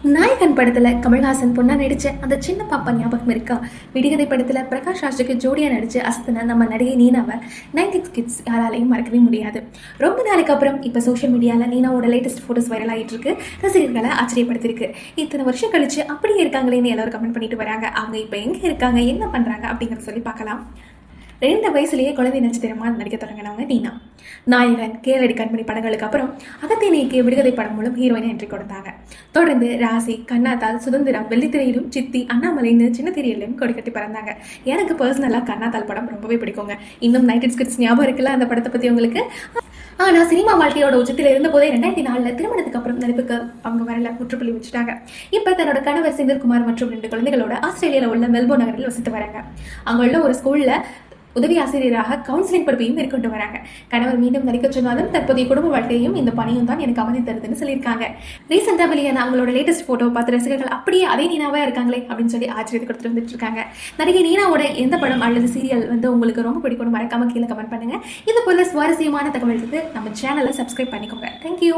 நாயகன் படத்துல கமல்ஹாசன் பொண்ணா நடிச்ச அந்த சின்ன பாப்பா ஞாபகம் இருக்கா? விடுகதை படத்துல பிரகாஷ் ராஜுக்கு ஜோடியா நடிச்சு அசத்தின நம்ம நடிகை நீனாவை 90s கிட்ஸ் யாராலையும் மறக்கவே முடியாது. ரொம்ப நாளைக்கு அப்புறம் இப்ப சோஷியல் மீடியால நீனாவோட லேட்டஸ்ட் போட்டோஸ் வைரல் ஆயிட்டு இருக்கு. ரசிகர்களை ஆச்சரியப்படுத்திருக்கு. இத்தனை வருஷம் கழிச்சு அப்படியே இருக்காங்களேன்னு எல்லாரும் கமெண்ட் பண்ணிட்டு வராங்க. அவங்க இப்ப எங்க இருக்காங்க, என்ன பண்றாங்க அப்படிங்கறத சொல்லி பார்க்கலாம். 2 வயசுலேயே குழந்தை நட்சத்திரமா நடிக்க தொடங்கினவங்க நீனா. நாயகன், கேரடி கண்மணி படங்களுக்கு அப்புறம் அகத்தியனைக்கு விடுகதை படம் மூலம் ஹீரோயினை என்ட்ரி கொடுத்தாங்க. தொடர்ந்து ராசி, கண்ணாத்தால், சுதந்திரம், வெள்ளித்திரையிலும், சித்தி, அண்ணாமலைன்னு சின்ன திரையிலும் கொடி கட்டி பறந்தாங்க. எனக்கு பர்சனலாக கண்ணாத்தால் படம் ரொம்பவே பிடிக்குங்க. இன்னும் 90s கிட்ஸ் ஞாபகம் இருக்குல்ல அந்த படத்தை பற்றி உங்களுக்கு? ஆனால் சினிமா வாழ்க்கையோட உச்சத்தில் இருந்த போதே 2004 திருமணத்துக்கு அப்புறம் நடிப்புக்கு அவங்க வரல, முற்றுப்புள்ளி வச்சுட்டாங்க. இப்போ தன்னோட கணவர் செந்தில்குமார் மற்றும் 2 குழந்தைகளோட ஆஸ்திரேலியாவில் உள்ள மெல்போர்ன் நகரில் வசித்து வராங்க. அங்கே உள்ள ஒரு ஸ்கூலில் உதவி ஆசிரியராக கவுன்சிலிங் படிப்பையும் மேற்கொண்டு வராங்க. கணவர் மீண்டும் நடிக்க சொன்னாலும் தற்போதைய குடும்ப வாழ்க்கையும் இந்த பணியும் தான் எனக்கு அவதி தருதுன்னு சொல்லியிருக்காங்க. ரீசெண்டாக வெளியான அவங்களோட லேட்டஸ்ட் போட்டோ பார்த்து ரசிகர்கள் அப்படியே அதே நீனாவே இருக்காங்களே அப்படின்னு சொல்லி ஆச்சரியத்தை கொடுத்துட்டு வந்துட்டு இருக்காங்க. நடிகை நீனாவோட எந்த படம் அல்லது சீரியல் உங்களுக்கு ரொம்ப பிடிக்கும்னு மறக்காம கீழே கமெண்ட் பண்ணுங்க. இது போல சுவாரஸ்யமான தகவலுக்கு நம்ம சேனலை சப்ஸ்கிரைப் பண்ணிக்கோங்க. தேங்க்யூ.